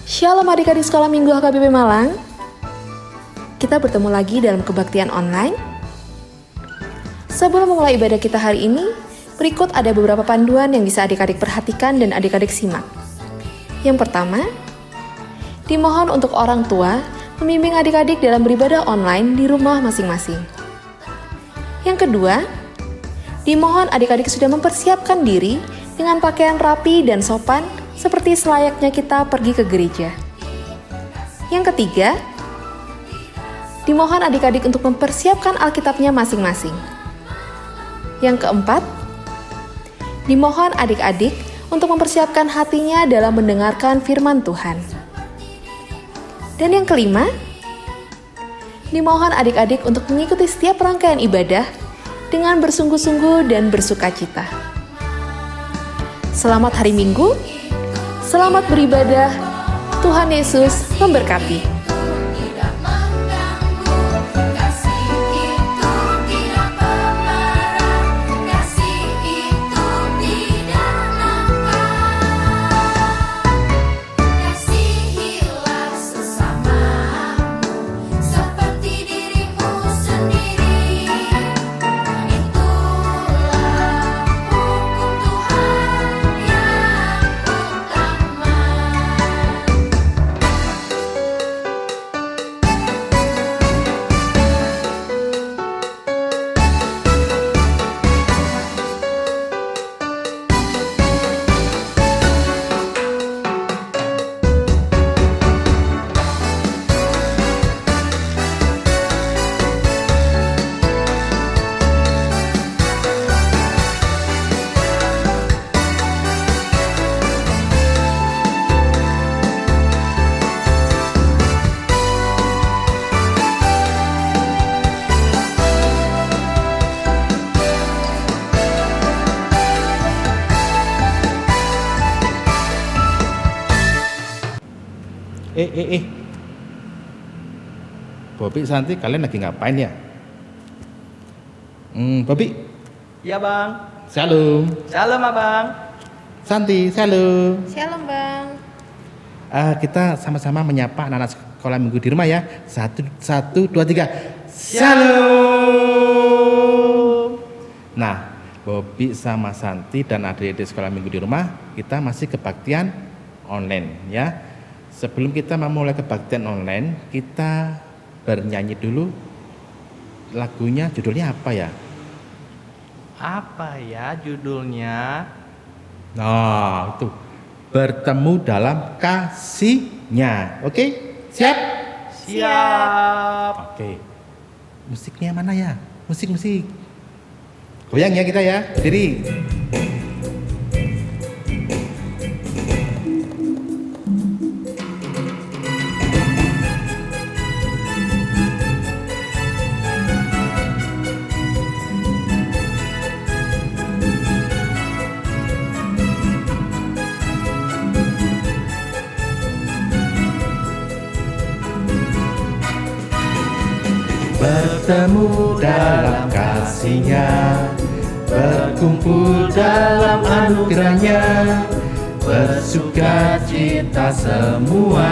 Shalom adik-adik sekolah minggu HKBP Malang. Kita bertemu lagi dalam kebaktian online. Sebelum memulai ibadah kita hari ini, berikut ada beberapa panduan yang bisa adik-adik perhatikan dan adik-adik simak. Yang pertama, dimohon untuk orang tua membimbing adik-adik dalam beribadah online di rumah masing-masing. Yang kedua, dimohon adik-adik sudah mempersiapkan diri dengan pakaian rapi dan sopan seperti selayaknya kita pergi ke gereja. Yang ketiga, dimohon adik-adik untuk mempersiapkan Alkitabnya masing-masing. Yang keempat, dimohon adik-adik untuk mempersiapkan hatinya dalam mendengarkan firman Tuhan. Dan yang kelima, dimohon adik-adik untuk mengikuti setiap rangkaian ibadah dengan bersungguh-sungguh dan bersukacita. Selamat hari Minggu. Selamat beribadah, Tuhan Yesus memberkati. Bobi, Santi, kalian lagi ngapain ya? Bobi? Iya bang. Shalom. Shalom abang. Santi, shalom. Shalom Bang. Kita sama-sama menyapa anak-anak sekolah minggu di rumah ya. Satu, dua, tiga. Shalom. Nah, Bobi sama Santi dan adik-adik sekolah minggu di rumah, kita masih kebaktian online ya. Sebelum kita memulai kebaktian online, kita bernyanyi dulu. Lagunya judulnya apa ya? Apa ya judulnya? Nah, itu bertemu dalam kasihnya. Oke? Siap? Siap. Oke. Musiknya mana ya? Musik. Goyang ya kita ya. Diri. Bertemu dalam kasihnya, berkumpul dalam anugerahnya, bersuka cita semua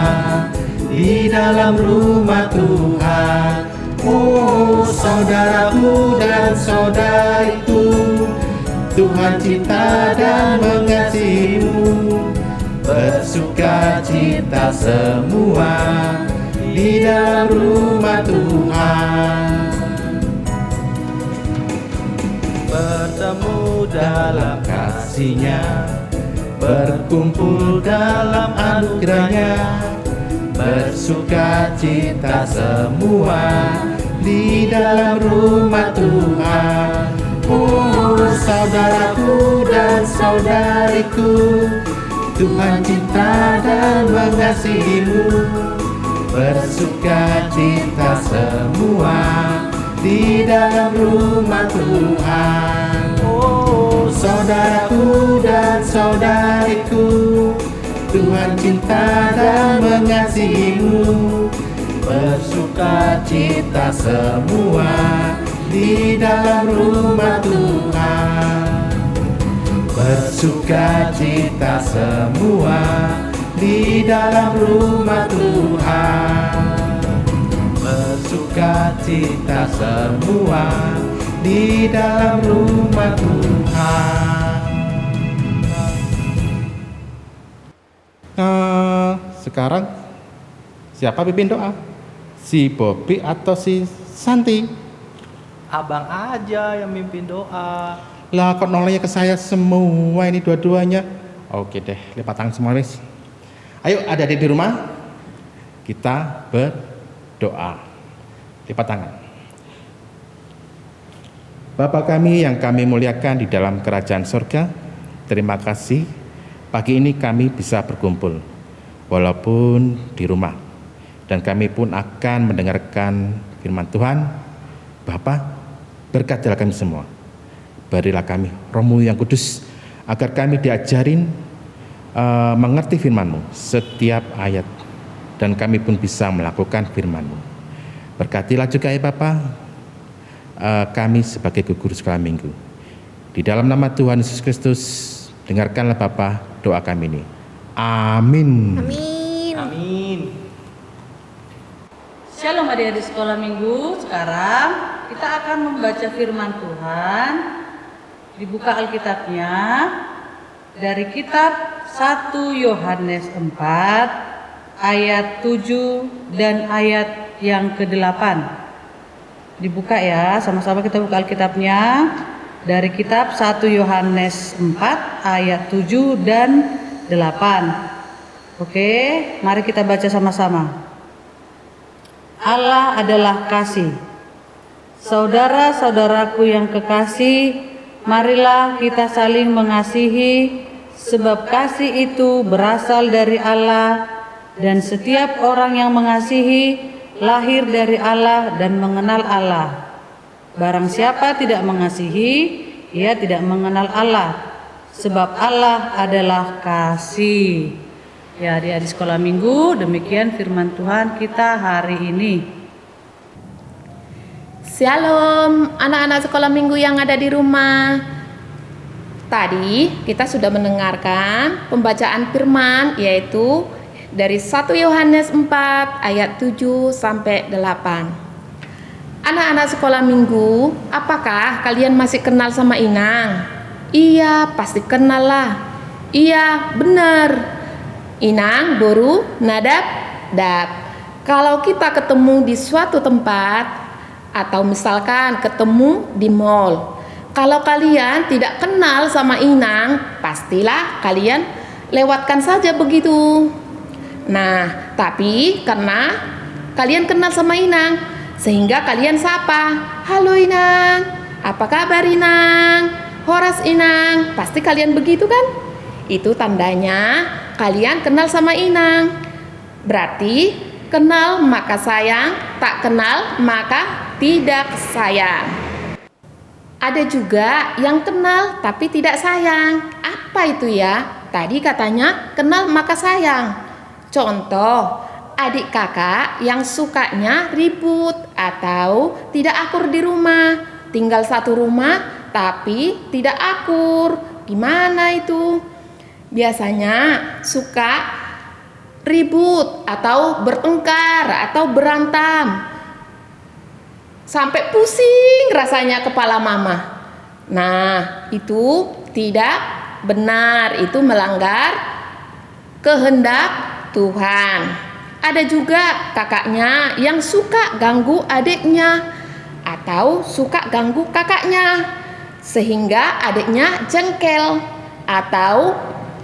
di dalam rumah Tuhan. Oh saudaraku dan saudariku, Tuhan cinta dan mengasihimu, bersuka cita semua di dalam rumah Tuhan. Bertemu dalam kasihnya, berkumpul dalam anugerahnya, bersuka cita semua di dalam rumah Tuhan. Oh saudaraku dan saudariku, Tuhan cinta dan mengasihimu, bersuka cita semua di dalam rumah Tuhan. Oh saudaraku dan saudariku, Tuhan cinta dan mengasihimu, bersuka cita semua di dalam rumah Tuhan. Bersuka cita semua di dalam rumah Tuhan. Bersuka cita semua di dalam rumah Tuhan. Sekarang siapa pimpin doa? Si Bobby atau si Santi? Abang aja yang mimpin doa. Lah kok nolanya ke saya semua ini dua-duanya? Oke deh, lipat tangan semua wis. Ayo adik-adik di rumah, kita berdoa. Lipat tangan. Bapa kami yang kami muliakan di dalam kerajaan surga, terima kasih pagi ini kami bisa berkumpul walaupun di rumah, dan kami pun akan mendengarkan firman Tuhan. Bapa, berkatilah kami semua, berilah kami Roh-Mu yang kudus agar kami diajarin mengerti firman-Mu setiap ayat, dan kami pun bisa melakukan firman-Mu. Berkatilah juga ya Bapa kami sebagai guru sekolah minggu. Di dalam nama Tuhan Yesus Kristus, dengarkanlah Bapa doa kami ini. Amin. Amin. Amin. Shalom adik-adik sekolah minggu. Sekarang kita akan membaca firman Tuhan. Dibuka Alkitabnya dari kitab 1 Yohanes 4 ayat 7 dan ayat yang ke-8. Dibuka ya, sama-sama kita buka Alkitabnya dari kitab 1 Yohanes 4 ayat 7 dan 8. Oke, mari kita baca sama-sama. Allah adalah kasih. Saudara-saudaraku yang kekasih, marilah kita saling mengasihi, sebab kasih itu berasal dari Allah, dan setiap orang yang mengasihi lahir dari Allah dan mengenal Allah. Barang siapa tidak mengasihi, ia tidak mengenal Allah, sebab Allah adalah kasih. Ya, adik-adik sekolah minggu, demikian firman Tuhan kita hari ini. Shalom anak-anak sekolah minggu yang ada di rumah. Tadi kita sudah mendengarkan pembacaan firman, yaitu dari 1 Yohanes 4 ayat 7 sampai 8. Anak-anak sekolah minggu, apakah kalian masih kenal sama Inang? Iya, pasti kenal lah. Iya, benar. Inang, Boru, Nadab, Dab. Kalau kita ketemu di suatu tempat, atau misalkan ketemu di mall, kalau kalian tidak kenal sama Inang, pastilah kalian lewatkan saja begitu. Nah, tapi karena kalian kenal sama Inang, sehingga kalian sapa, "Halo Inang, apa kabar Inang? Horas Inang." Pasti kalian begitu kan? Itu tandanya kalian kenal sama Inang. Berarti kenal maka sayang, tak kenal maka tidak sayang. Ada juga yang kenal tapi tidak sayang. Apa itu ya? Tadi katanya kenal maka sayang. Contoh, adik kakak yang sukanya ribut atau tidak akur di rumah. Tinggal satu rumah tapi tidak akur. Gimana itu? Biasanya suka ribut atau bertengkar atau berantem sampai pusing rasanya kepala mama. Nah, itu tidak benar, itu melanggar kehendak Tuhan. Ada juga kakaknya yang suka ganggu adiknya atau suka ganggu kakaknya, sehingga adiknya jengkel atau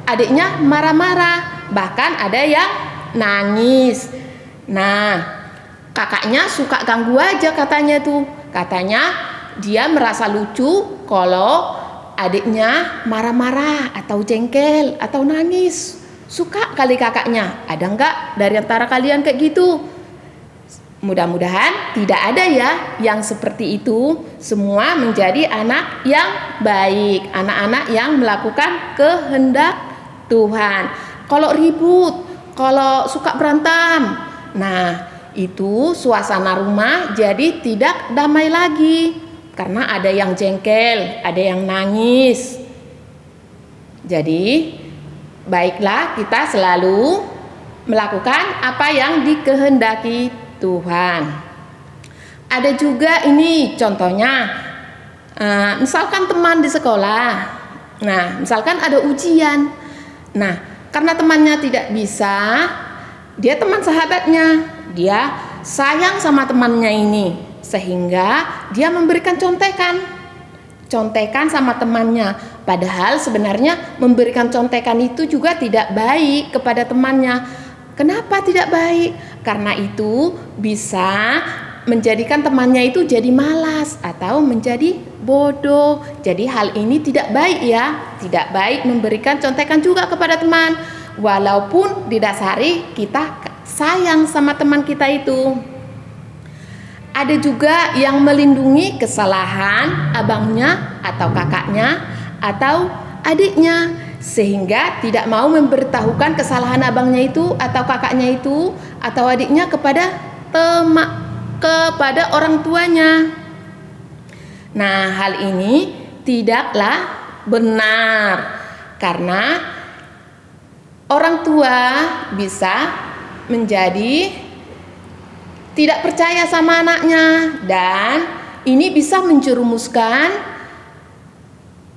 adiknya marah-marah, bahkan ada yang nangis. Nah, kakaknya suka ganggu aja katanya tuh. Katanya dia merasa lucu kalau adiknya marah-marah atau jengkel atau nangis. Suka kali kakaknya. Ada enggak dari antara kalian kayak gitu? Mudah-mudahan tidak ada ya yang seperti itu. Semua menjadi anak yang baik, anak-anak yang melakukan kehendak Tuhan. Kalau ribut, kalau suka berantem, nah itu suasana rumah jadi tidak damai lagi karena ada yang jengkel, ada yang nangis. Jadi baiklah kita selalu melakukan apa yang dikehendaki Tuhan. Ada juga ini contohnya, misalkan teman di sekolah. Nah, misalkan ada ujian. Nah, karena temannya tidak bisa, dia teman sahabatnya, dia sayang sama temannya ini, sehingga dia memberikan contekan sama temannya. Padahal sebenarnya memberikan contekan itu juga tidak baik kepada temannya. Kenapa tidak baik? Karena itu bisa menjadikan temannya itu jadi malas atau menjadi bodoh. Jadi hal ini tidak baik ya. Tidak baik memberikan contekan juga kepada teman, walaupun didasari kita sayang sama teman kita itu. Ada juga yang melindungi kesalahan abangnya atau kakaknya atau adiknya, sehingga tidak mau memberitahukan kesalahan abangnya itu atau kakaknya itu atau adiknya kepada orang tuanya. Nah, hal ini tidaklah benar, karena orang tua bisa menjadi tidak percaya sama anaknya, dan ini bisa menjerumuskan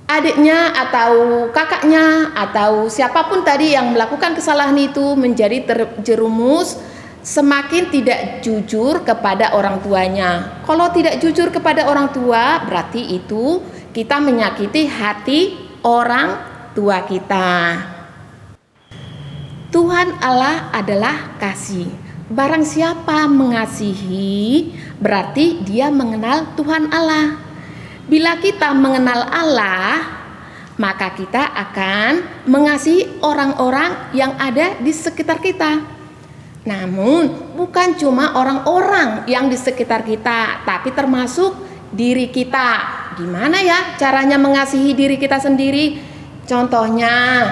adiknya atau kakaknya atau siapapun tadi yang melakukan kesalahan itu menjadi terjerumus semakin tidak jujur kepada orang tuanya. Kalau tidak jujur kepada orang tua, berarti itu kita menyakiti hati orang tua kita. Tuhan Allah adalah kasih. Barang siapa mengasihi, berarti dia mengenal Tuhan Allah. Bila kita mengenal Allah, maka kita akan mengasihi orang-orang yang ada di sekitar kita. Namun bukan cuma orang-orang yang di sekitar kita, tapi termasuk diri kita. Gimana ya caranya mengasihi diri kita sendiri? Contohnya,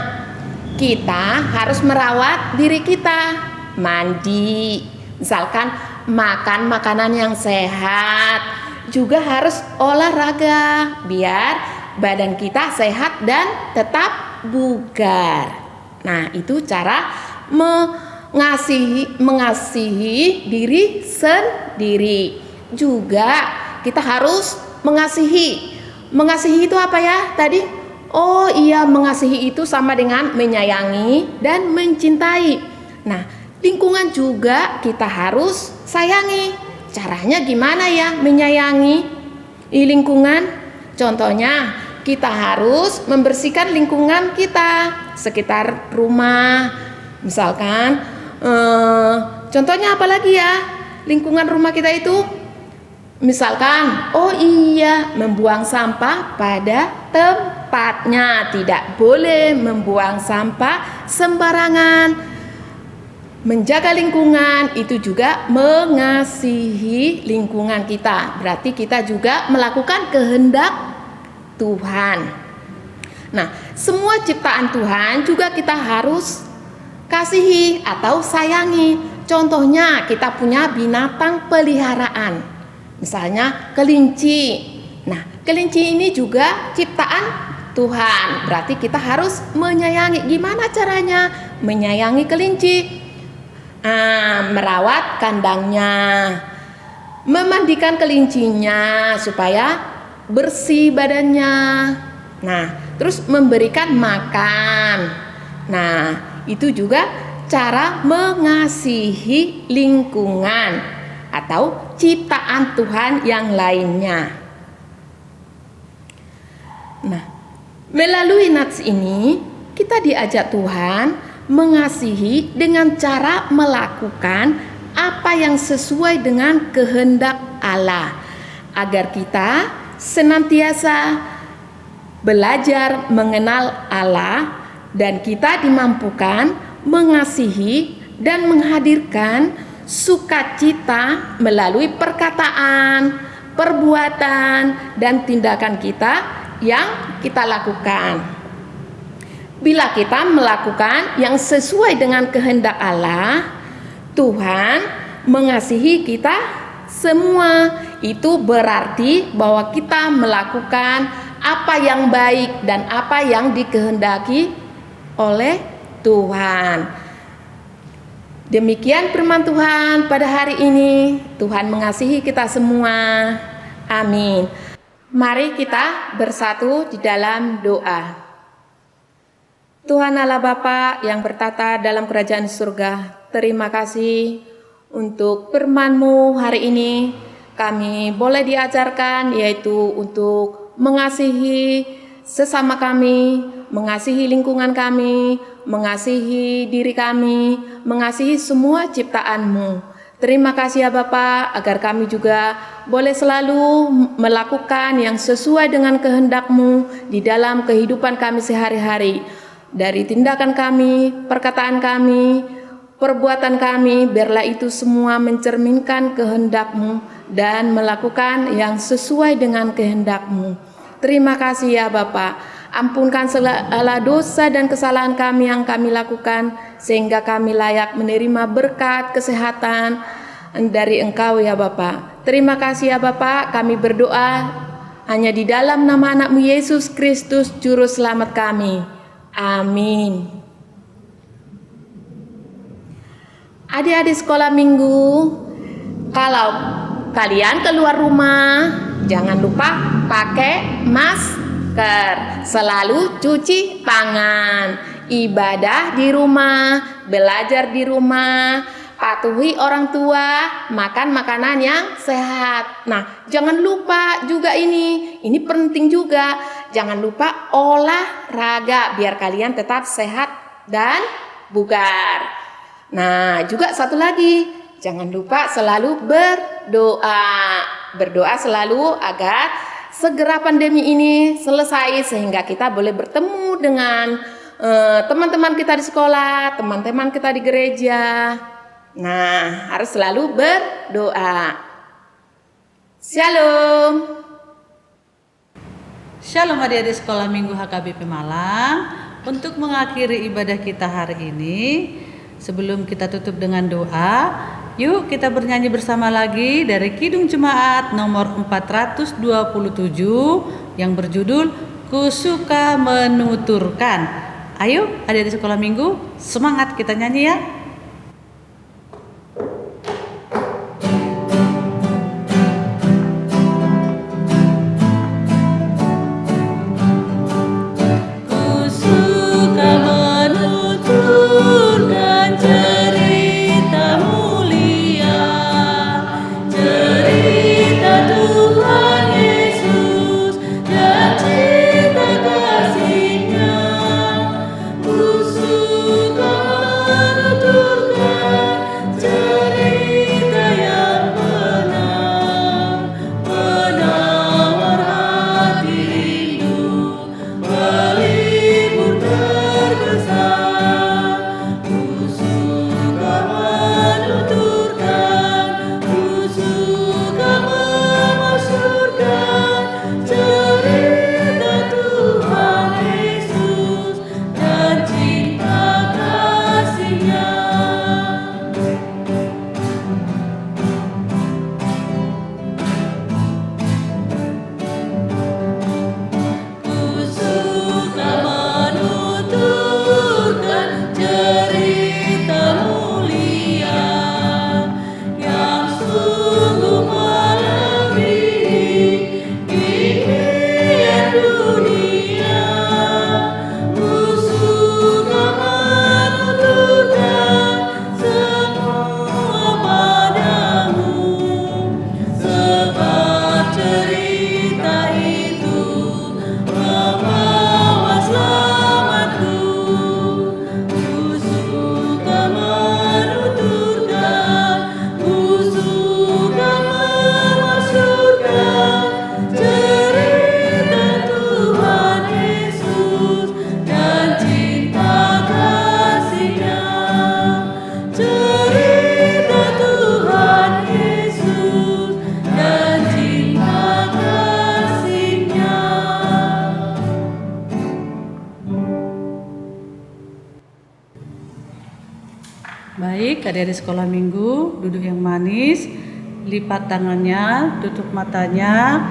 kita harus merawat diri kita. Mandi, misalkan makan makanan yang sehat, juga harus olahraga biar badan kita sehat dan tetap bugar. Nah, itu cara mengasihi diri sendiri. Juga kita harus mengasihi. Mengasihi itu apa ya tadi? Oh iya, mengasihi itu sama dengan menyayangi dan mencintai. Nah, lingkungan juga kita harus sayangi. Caranya gimana ya menyayangi lingkungan? Contohnya, kita harus membersihkan lingkungan kita sekitar rumah. Misalkan, contohnya apa lagi ya? Lingkungan rumah kita itu, misalkan, oh iya, membuang sampah pada tempatnya. Tidak boleh membuang sampah sembarangan. Menjaga lingkungan itu juga mengasihi lingkungan kita. Berarti kita juga melakukan kehendak Tuhan. Nah, semua ciptaan Tuhan juga kita harus kasihi atau sayangi. Contohnya, kita punya binatang peliharaan. Misalnya kelinci. Nah, kelinci ini juga ciptaan Tuhan. Berarti kita harus menyayangi. Gimana caranya menyayangi kelinci? Merawat kandangnya, memandikan kelincinya supaya bersih badannya. Nah, terus memberikan makan. Nah, itu juga cara mengasihi lingkungan atau ciptaan Tuhan yang lainnya. Nah, melalui nats ini kita diajak Tuhan mengasihi dengan cara melakukan apa yang sesuai dengan kehendak Allah, agar kita senantiasa belajar mengenal Allah dan kita dimampukan mengasihi dan menghadirkan sukacita melalui perkataan, perbuatan, dan tindakan kita yang kita lakukan. Bila kita melakukan yang sesuai dengan kehendak Allah, Tuhan mengasihi kita semua. Itu berarti bahwa kita melakukan apa yang baik dan apa yang dikehendaki oleh Tuhan. Demikian firman Tuhan pada hari ini. Tuhan mengasihi kita semua. Amin. Mari kita bersatu di dalam doa. Tuhan Allah Bapa yang bertata dalam kerajaan surga, terima kasih untuk firman-Mu hari ini. Kami boleh diajarkan yaitu untuk mengasihi sesama kami, mengasihi lingkungan kami, mengasihi diri kami, mengasihi semua ciptaan-Mu. Terima kasih ya Bapa, agar kami juga boleh selalu melakukan yang sesuai dengan kehendak-Mu di dalam kehidupan kami sehari-hari. Dari tindakan kami, perkataan kami, perbuatan kami, biarlah itu semua mencerminkan kehendak-Mu dan melakukan yang sesuai dengan kehendak-Mu. Terima kasih ya Bapa. Ampunkan segala dosa dan kesalahan kami yang kami lakukan, sehingga kami layak menerima berkat kesehatan dari Engkau ya Bapa. Terima kasih ya Bapa, kami berdoa hanya di dalam nama anak-Mu Yesus Kristus, Juru Selamat kami. Amin. Adik-adik sekolah minggu, kalau kalian keluar rumah, jangan lupa pakai masker. Selalu cuci tangan. Ibadah di rumah, belajar di rumah, patuhi orang tua, makan makanan yang sehat. Nah, jangan lupa juga ini penting juga. Jangan lupa olahraga biar kalian tetap sehat dan bugar. Nah, juga satu lagi, jangan lupa selalu berdoa. Berdoa selalu agar segera pandemi ini selesai sehingga kita boleh bertemu dengan teman-teman kita di sekolah, teman-teman kita di gereja. Nah, harus selalu berdoa. Shalom. Shalom adik-adik sekolah minggu HKBP Malang. Untuk mengakhiri ibadah kita hari ini, sebelum kita tutup dengan doa, yuk kita bernyanyi bersama lagi dari Kidung Jemaat nomor 427 yang berjudul Ku Suka Menuturkan. Ayo adik-adik sekolah minggu, semangat kita nyanyi ya. Baik, adik-adik sekolah minggu, duduk yang manis, lipat tangannya, tutup matanya,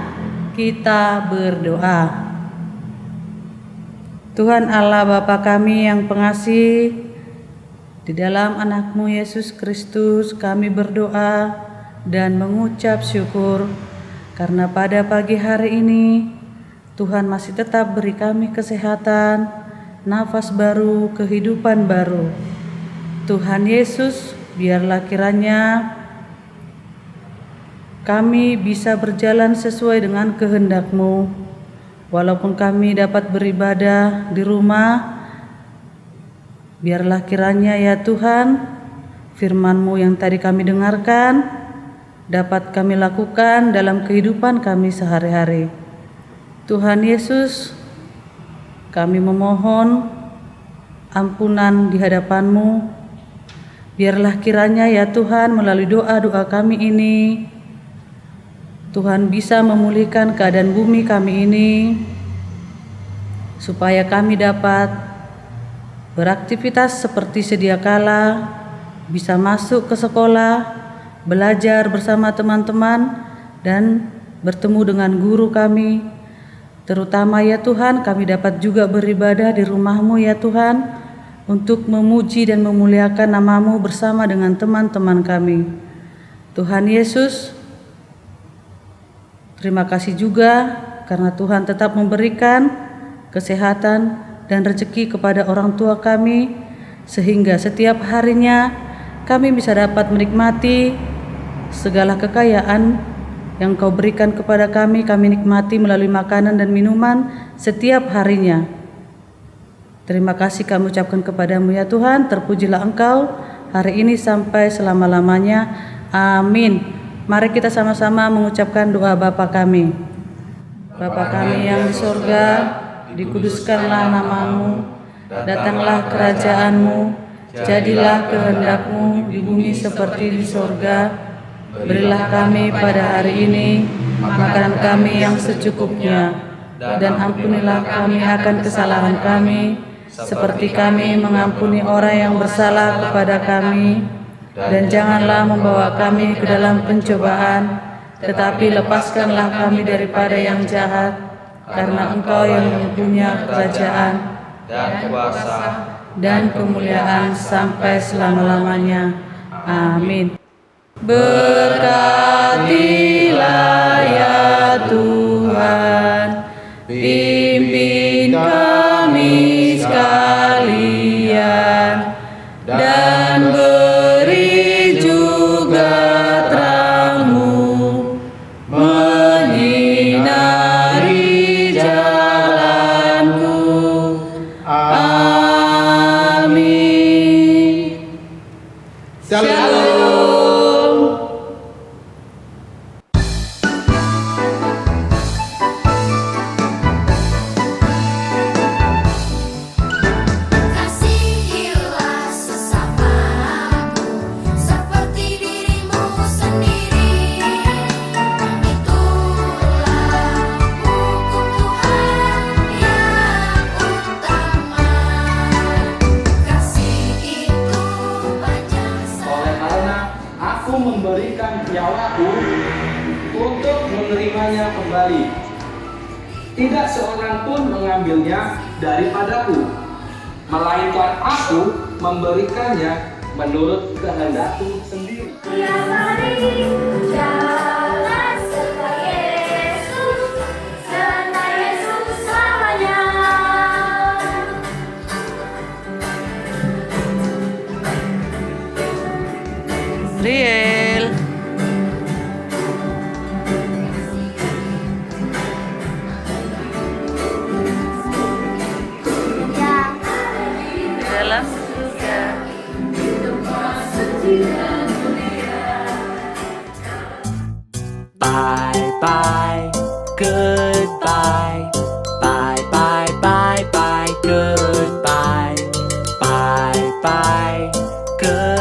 kita berdoa. Tuhan Allah Bapa kami yang pengasih, Di dalam anak-Mu Yesus Kristus kami berdoa dan mengucap syukur karena pada pagi hari ini Tuhan masih tetap beri kami kesehatan, nafas baru, kehidupan baru. Tuhan Yesus, biarlah kiranya kami bisa berjalan sesuai dengan kehendak-Mu. Walaupun kami dapat beribadah di rumah, biarlah kiranya ya Tuhan, firman-Mu yang tadi kami dengarkan dapat kami lakukan dalam kehidupan kami sehari-hari. Tuhan Yesus, kami memohon ampunan di hadapan-Mu. Biarlah kiranya ya Tuhan melalui doa-doa kami ini, Tuhan bisa memulihkan keadaan bumi kami ini, supaya kami dapat beraktivitas seperti sedia kala, bisa masuk ke sekolah, belajar bersama teman-teman, dan bertemu dengan guru kami. Terutama ya Tuhan, kami dapat juga beribadah di rumah-Mu ya Tuhan, untuk memuji dan memuliakan nama-Mu bersama dengan teman-teman kami. Tuhan Yesus, terima kasih juga karena Tuhan tetap memberikan kesehatan dan rezeki kepada orang tua kami, sehingga setiap harinya kami bisa dapat menikmati segala kekayaan yang Kau berikan kepada kami nikmati melalui makanan dan minuman setiap harinya. Terima kasih kami ucapkan kepadamu ya Tuhan, terpujilah Engkau hari ini sampai selama-lamanya. Amin. Mari kita sama-sama mengucapkan doa Bapa kami. Bapa kami yang di surga, dikuduskanlah nama-Mu, datanglah kerajaan-Mu, jadilah kehendak-Mu di bumi seperti di surga. Berilah kami pada hari ini makanan kami yang secukupnya, dan ampunilah kami akan kesalahan kami, seperti kami mengampuni orang yang bersalah kepada kami. Dan janganlah membawa kami ke dalam pencobaan, tetapi lepaskanlah kami daripada yang jahat, karena Engkau yang mempunyai kerajaan dan kuasa dan kemuliaan sampai selama-lamanya. Amin. Berkatilah ya Tuhan, pimpin kami sekalian, dan beri juga terang-Mu menyinari jalanku. Amin. Shalom. Kasihilah sesamamu seperti dirimu sendiri. Itulah hukum Tuhan yang utama. Kasih itu panjang Oleh karena aku memberikan nyawaku untuk menerimanya kembali. Tidak seorang pun mengambilnya daripadaku, melainkan aku memberikannya menurut kehendakku sendiri. Ya mari jalan serta Yesus selamanya. Riel. Dalam surga. Bye bye, goodbye. Bye bye bye bye, goodbye. Bye bye, goodbye.